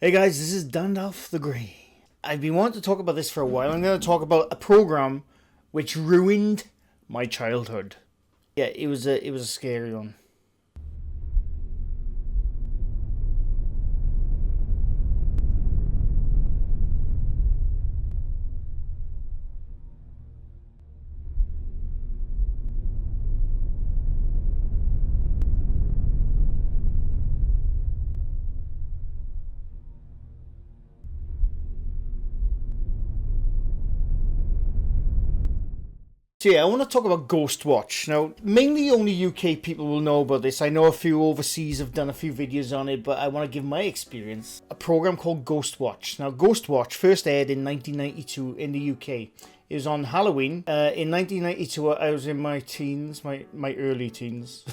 Hey guys, this is Dandalf the Grey. I've been wanting to talk about this for a while. I'm going to talk about a program which ruined my childhood. Yeah, it was a scary one. So yeah, I want to talk about Ghostwatch. Now, mainly only UK people will know about this. I know a few overseas have done a few videos on it, but I want to give my experience. A program called Ghostwatch. Now, Ghostwatch first aired in 1992 in the UK. It was on Halloween. In 1992, I was in my teens, my early teens.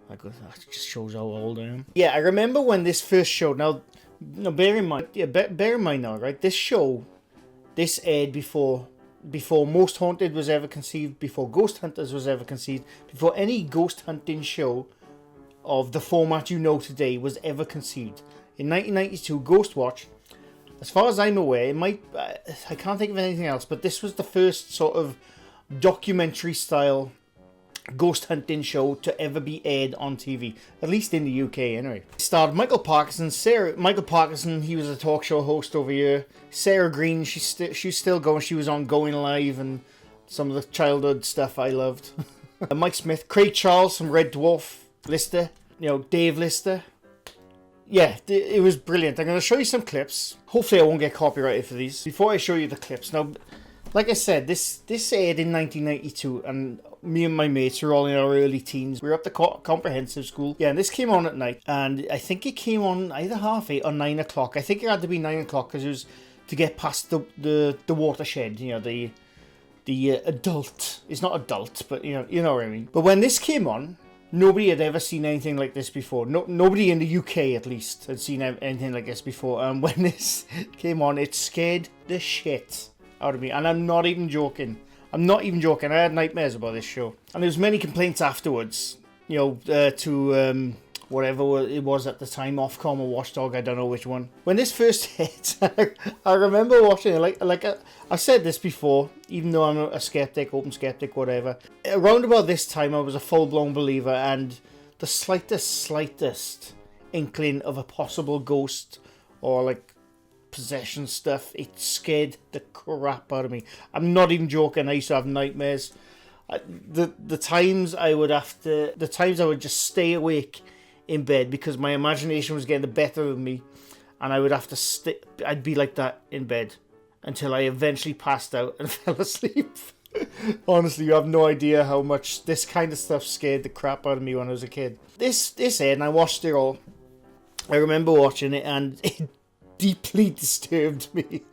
My God, that just shows how old I am. Yeah, I remember when this first showed. Now, bear in mind, bear in mind now, right? This aired before Most Haunted was ever conceived, before Ghost Hunters was ever conceived, before any ghost hunting show of the format you know today was ever conceived. In 1992, Ghostwatch, as far as I'm aware, I can't think of anything else, but this was the first sort of documentary style ghost hunting show to ever be aired on TV, at least in the UK anyway. It starred Michael Parkinson, Michael Parkinson, he was a talk show host over here. Sarah Green, she's still going, she was on Going Live and some of the childhood stuff I loved. Mike Smith, Craig Charles from Red Dwarf, Lister, Dave Lister. Yeah, it was brilliant. I'm going to show you some clips. Hopefully I won't get copyrighted for these. Before I show you the clips, now, like I said, this aired in 1992, and me and my mates were all in our early teens. We were up the comprehensive school. Yeah, and this came on at night, and I think it came on either 8:30 or 9 o'clock. I think it had to be 9 o'clock because it was to get past the watershed, the adult. It's not adult, but you know what I mean. But when this came on, nobody had ever seen anything like this before. Nobody in the UK, at least, had seen anything like this before. And when this came on, it scared the shit out of me, and I'm not even joking. I had nightmares about this show, and there was many complaints afterwards. To whatever it was at the time, Ofcom or Watchdog, I don't know which one. When this first hit, I remember watching it. I've said this before, even though I'm a skeptic, open skeptic, whatever. Around about this time, I was a full-blown believer, and the slightest inkling of a possible ghost or possession stuff, it scared the crap out of me. I'm not even joking. I used to have nightmares. The times I would just stay awake in bed because my imagination was getting the better of me, and I would have to I'd be like that in bed until I eventually passed out and fell asleep. Honestly, you have no idea how much this kind of stuff scared the crap out of me when I was a kid. This aired and I watched it all. I remember watching it, and it deeply disturbed me.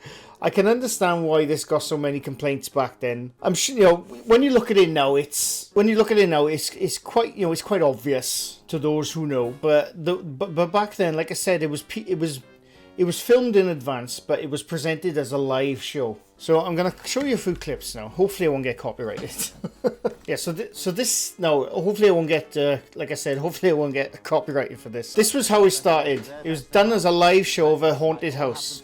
I can understand why this got so many complaints back then. I'm sure when you look at it now, it's quite obvious to those who know. But back then, like I said, it was filmed in advance, but it was presented as a live show. So I'm gonna show you a few clips now. Hopefully I won't get copyrighted. Yeah, hopefully I won't get, hopefully I won't get copyrighted for this. This was how it started. It was done as a live show of a haunted house.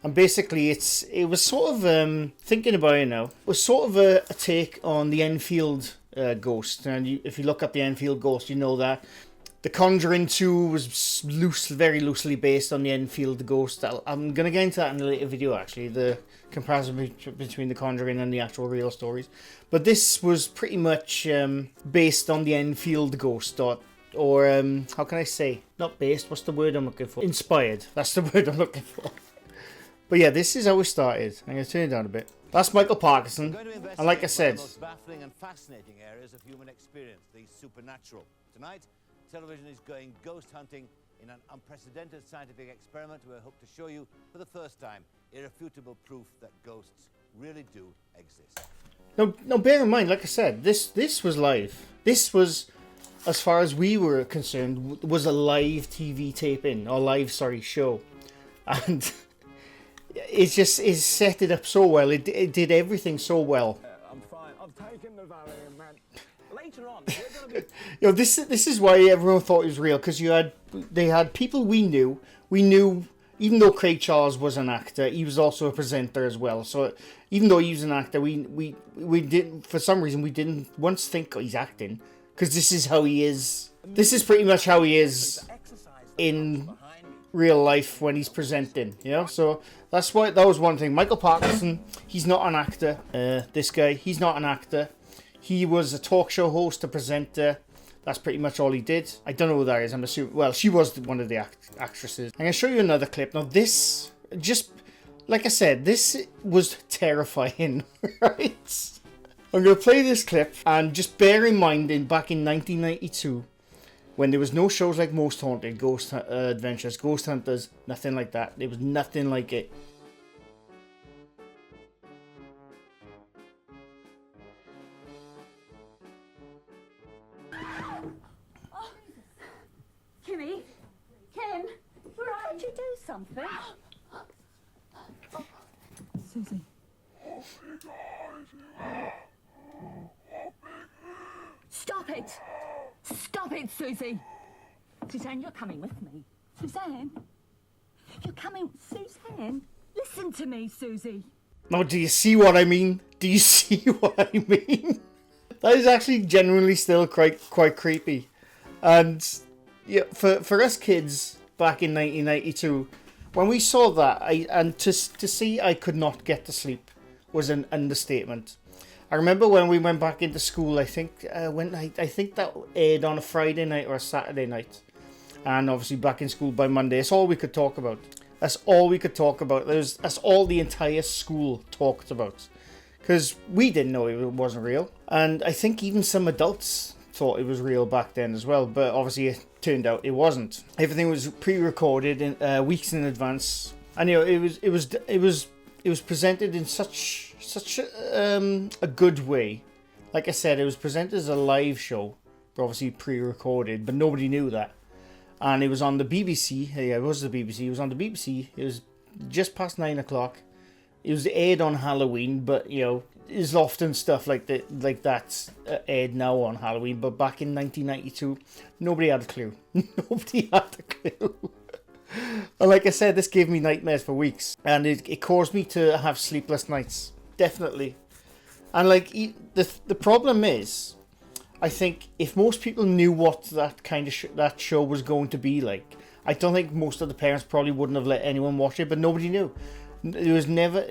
And basically it was sort of, thinking about it now, it was sort of a take on the Enfield ghost. And if you look up the Enfield ghost, you know that. The Conjuring 2 was very loosely based on the Enfield ghost. I'm going to get into that in a later video, actually, the comparison between the Conjuring and the actual real stories. But this was pretty much based on the Enfield ghost, or how can I say? Not based, what's the word I'm looking for? Inspired, that's the word I'm looking for. But yeah, this is how it started. I'm going to turn it down a bit. That's Michael Parkinson, and like I said, the most baffling and fascinating areas of human experience, the supernatural. Tonight, television is going ghost hunting in an unprecedented scientific experiment. We hope to show you, for the first time, irrefutable proof that ghosts really do exist. Now bear in mind, like I said, this was live. This was, as far as we were concerned, was a live TV taping, or live, show. And it set it up so well. It did everything so well. I'm fine. I've taken the Valium, man. Later on, we're going to be... this is why everyone thought it was real, because they had people we knew even though Craig Charles was an actor, he was also a presenter as well. So even though he was an actor, we didn't, for some reason, we didn't once think, oh, he's acting, because this is how he is. This is pretty much how he is in real life when he's presenting, you know. So that's why that was one thing. Michael Parkinson, he's not an actor. This guy, he's not an actor. He was a talk show host, a presenter. That's pretty much all he did. I don't know who that is. I'm assuming. Well, she was one of the actresses. I'm gonna show you another clip. Now this, just like I said, this was terrifying, right? I'm gonna play this clip, and just bear in mind, back in 1992. When there was no shows like Most Haunted, Ghost Adventures, Ghost Hunters, nothing like that. There was nothing like it. Oh. Kimmy? Kim? Right, did you do something? Susie. Stop it! Stop it, Susie! Suzanne, you're coming with me. Suzanne? You're coming... Suzanne? Listen to me, Susie. Now, do you see what I mean? Do you see what I mean? That is actually genuinely still quite creepy. And yeah, for us kids back in 1992, when we saw that, to see I could not get to sleep was an understatement. I remember when we went back into school, I think that aired on a Friday night or a Saturday night. And obviously back in school by Monday. That's all we could talk about. That's all we could talk about. That's all the entire school talked about. Because we didn't know it wasn't real. And I think even some adults thought it was real back then as well. But obviously it turned out it wasn't. Everything was pre-recorded in weeks in advance. And you know, it was presented in such a good way. Like I said, it was presented as a live show, obviously pre-recorded, but nobody knew that. And it was on the BBC. Yeah, it was the BBC. It was on the BBC. It was just past 9 o'clock. It was aired on Halloween, but you know, there's often stuff like that aired now on Halloween. But back in 1992, nobody had a clue. Nobody had a clue. And like I said, this gave me nightmares for weeks, and it caused me to have sleepless nights. Definitely. And like the problem is, I think if most people knew what that kind of that show was going to be like, I don't think most of the parents probably wouldn't have let anyone watch it. But nobody knew. It was never.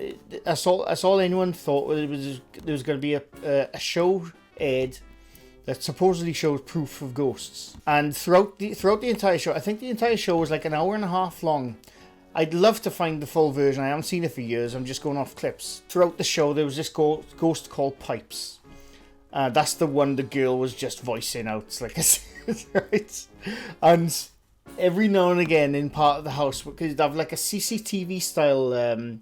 That's all anyone thought. There was going to be a show aired that supposedly shows proof of ghosts. And throughout the entire show, I think the entire show was like an hour and a half long. I'd love to find the full version. I haven't seen it for years. I'm just going off clips. Throughout the show, there was this ghost called Pipes. That's the one the girl was just voicing out, like I said, right? And every now and again in part of the house, because you'd have like a CCTV style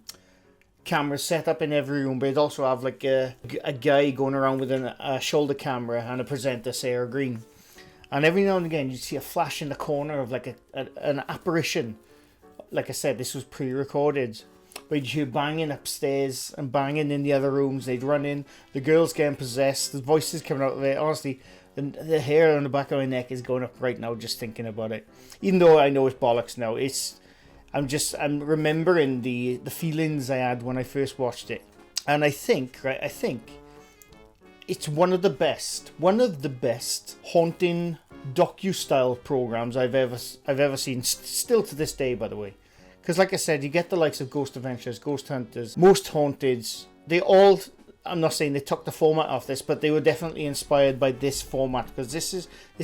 camera set up in every room, but it'd also have like a guy going around with a shoulder camera and a presenter, Sarah Green. And every now and again you'd see a flash in the corner of like an apparition. Like I said, this was pre-recorded. But you'd hear banging upstairs and banging in the other rooms. They'd run in, the girl's getting possessed, the voices coming out of it. Honestly, the hair on the back of my neck is going up right now just thinking about it. Even though I know it's bollocks now, I'm remembering the feelings I had when I first watched it. And I think it's one of the best haunting docu-style programs I've ever seen, still to this day, by the way. Because like I said, you get the likes of Ghost Adventures, Ghost Hunters, Most Haunted. They all, I'm not saying they took the format off this, but they were definitely inspired by this format. Because this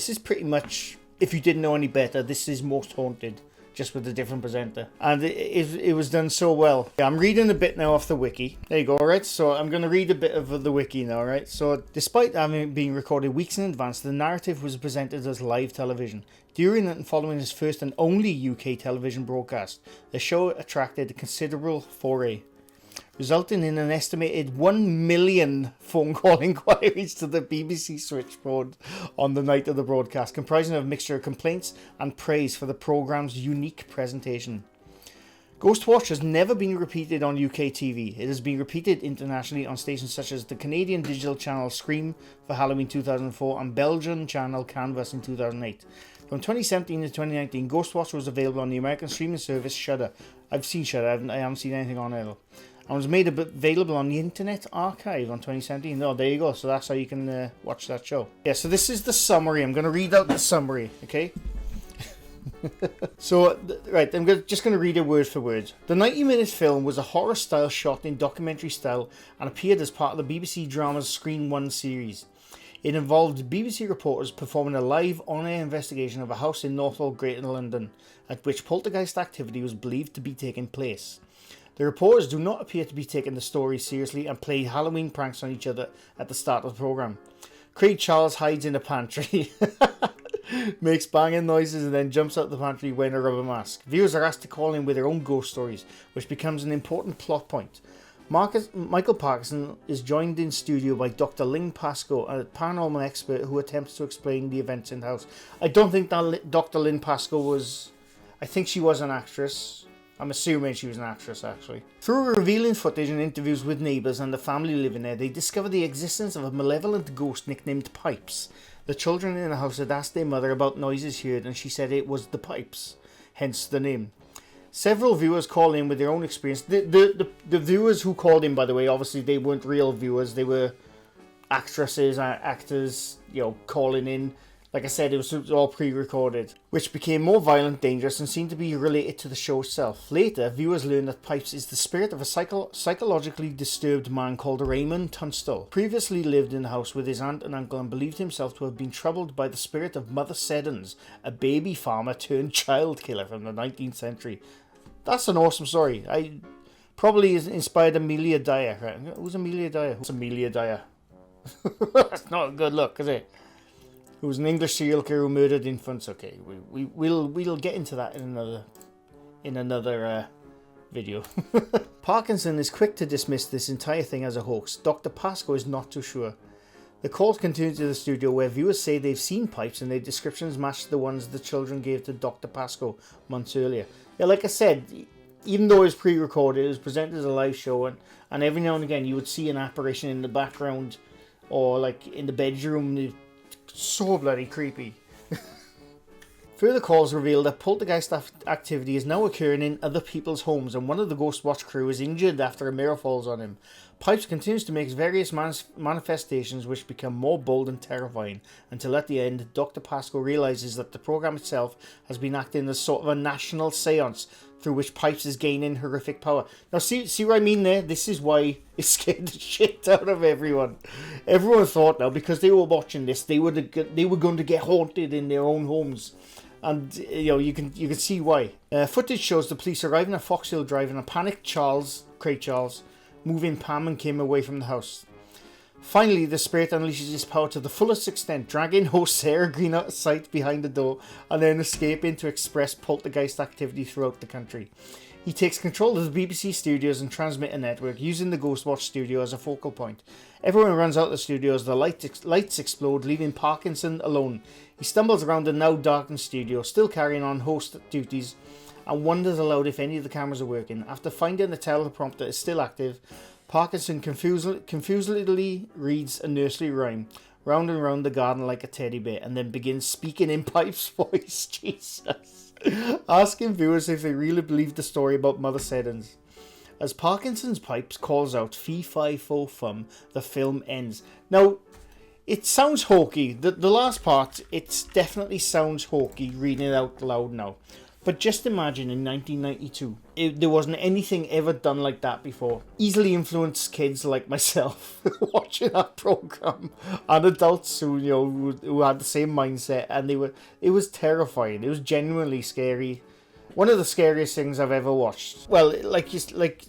is pretty much, if you didn't know any better, this is Most Haunted, just with a different presenter. And it was done so well. I'm reading a bit now off the wiki. There you go, alright? So I'm going to read a bit of the wiki now, right? So despite having been recorded weeks in advance, the narrative was presented as live television. During and following his first and only UK television broadcast, the show attracted a considerable foray, resulting in an estimated 1 million phone call inquiries to the BBC switchboard on the night of the broadcast, comprising of a mixture of complaints and praise for the programme's unique presentation. Ghostwatch has never been repeated on UK TV. It has been repeated internationally on stations such as the Canadian digital channel Scream for Halloween 2004 and Belgian channel Canvas in 2008. From 2017 to 2019, Ghostwatch was available on the American streaming service Shudder. I've seen Shudder, I haven't seen anything on it. And was made available on the Internet Archive on 2017. Oh, there you go. So that's how you can watch that show. Yeah, so this is the summary. I'm going to read out the summary, okay? So, right, I'm just going to read it word for word. The 90-minute film was a horror style shot in documentary style and appeared as part of the BBC drama's Screen 1 series. It involved BBC reporters performing a live on-air investigation of a house in Norfolk, Greater London, at which poltergeist activity was believed to be taking place. The reporters do not appear to be taking the story seriously and play Halloween pranks on each other at the start of the programme. Craig Charles hides in a pantry, makes banging noises and then jumps out the pantry wearing a rubber mask. Viewers are asked to call in with their own ghost stories, which becomes an important plot point. Michael Parkinson is joined in studio by Dr. Lynn Pascoe, a paranormal expert who attempts to explain the events in the house. I don't think that Dr. Lynn Pascoe was... I think she was an actress. I'm assuming she was an actress, actually. Through revealing footage and interviews with neighbours and the family living there, they discover the existence of a malevolent ghost nicknamed Pipes. The children in the house had asked their mother about noises heard and she said it was the Pipes, hence the name. Several viewers call in with their own experience. The viewers who called in, by the way, obviously they weren't real viewers. They were actresses, actors, calling in. Like I said, it was all pre-recorded, which became more violent, dangerous, and seemed to be related to the show itself. Later, viewers learned that Pipes is the spirit of a psychologically disturbed man called Raymond Tunstall. Previously lived in the house with his aunt and uncle and believed himself to have been troubled by the spirit of Mother Seddons, a baby farmer turned child killer from the 19th century. That's an awesome story. I probably inspired Amelia Dyer. Right? Who's Amelia Dyer? Who's Amelia Dyer? That's not a good look, is it? Who was an English serial killer who murdered infants. Okay, we'll get into that in another video. Parkinson is quick to dismiss this entire thing as a hoax. Dr. Pascoe is not too sure. The calls continue to the studio where viewers say they've seen Pipes and their descriptions match the ones the children gave to Dr. Pascoe months earlier. Yeah, like I said, even though it was pre-recorded, it was presented as a live show, and every now and again you would see an apparition in the background or like in the bedroom. So bloody creepy. Further calls reveal that poltergeist activity is now occurring in other people's homes and one of the Ghostwatch crew is injured after a mirror falls on him. Pipes continues to make various manifestations which become more bold and terrifying until at the end Dr. Pascoe realises that the programme itself has been acting as sort of a national seance through which Pipes is gaining horrific power. Now see what I mean there? This is why it scared the shit out of everyone. Everyone thought now because they were watching this they were going to get haunted in their own homes. And you can see why. Footage shows the police arriving at Foxhill Drive and a panicked Craig Charles, moving Pam and Kim away from the house. Finally, the spirit unleashes his power to the fullest extent, dragging host Sarah Green out of sight behind the door and then escaping to express poltergeist activity throughout the country. He takes control of the BBC studios and transmitter network, using the Ghostwatch studio as a focal point. Everyone runs out of the studio as the lights explode, leaving Parkinson alone. He stumbles around the now darkened studio, still carrying on host duties, and wonders aloud if any of the cameras are working. After finding the teleprompter is still active, Parkinson confusedly reads a nursery rhyme, round and round the garden like a teddy bear, and then begins speaking in Pipe's voice. Jesus. Asking viewers if they really believe the story about Mother Seddons. As Parkinson's Pipes calls out fee fi fo fum, the film ends. Now, it sounds hokey. The last part, it definitely sounds hokey reading it out loud now. But just imagine in 1992, there wasn't anything ever done like that before. Easily influenced kids like myself watching that program, and adults who had the same mindset, and it was terrifying. It was genuinely scary. One of the scariest things I've ever watched. Well, like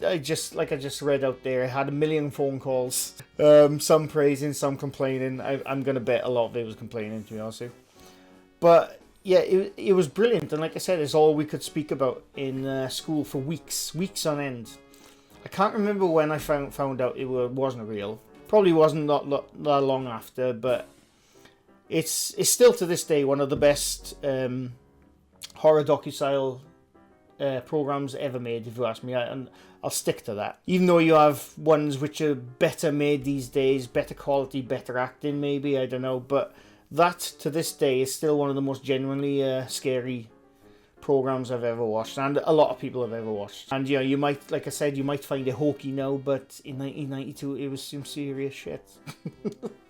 I just read out there, I had a million phone calls. Some praising, some complaining. I'm gonna bet a lot of it was complaining, to be honest with you. But yeah, it was brilliant, and like I said, it's all we could speak about in school for weeks on end. I can't remember when I found out it wasn't real. Probably wasn't that long after, but it's still to this day one of the best horror docu-style programs ever made, if you ask me, and I'll stick to that. Even though you have ones which are better made these days, better quality, better acting, maybe, I don't know, but that, to this day, is still one of the most genuinely scary programs I've ever watched, and a lot of people have ever watched. And, you know, you might, like I said, you might find it hokey now, but in 1992, it was some serious shit.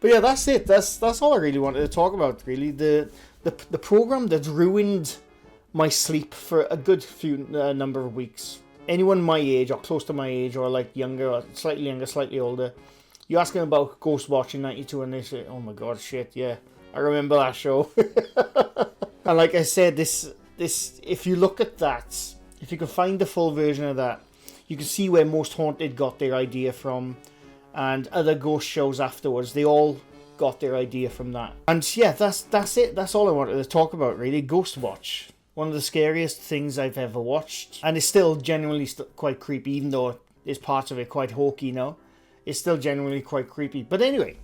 But yeah, that's it. That's all I really wanted to talk about, really. The program that ruined my sleep for a good few number of weeks. Anyone my age, or close to my age, or like younger, or slightly older, you ask them about Ghostwatch in 92 and they say, oh my god, shit, yeah, I remember that show. And like I said, this, if you look at that, if you can find the full version of that, you can see where Most Haunted got their idea from, and other ghost shows afterwards, they all got their idea from that. And yeah, that's it. That's all I wanted to talk about, really. Ghostwatch. One of the scariest things I've ever watched. And it's still genuinely quite creepy, even though there's parts of it quite hokey now. It's still genuinely quite creepy. But anyway,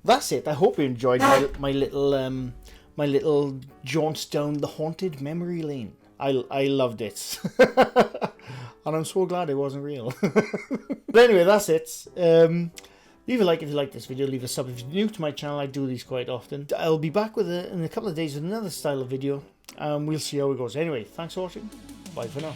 that's it. I hope you enjoyed my little jaunt down the haunted memory lane. I loved it. And I'm so glad it wasn't real. But anyway, that's it. Leave a like if you like this video. Leave a sub if you're new to my channel. I do these quite often. I'll be back in a couple of days with another style of video. We'll see how it goes. Anyway, thanks for watching. Bye for now.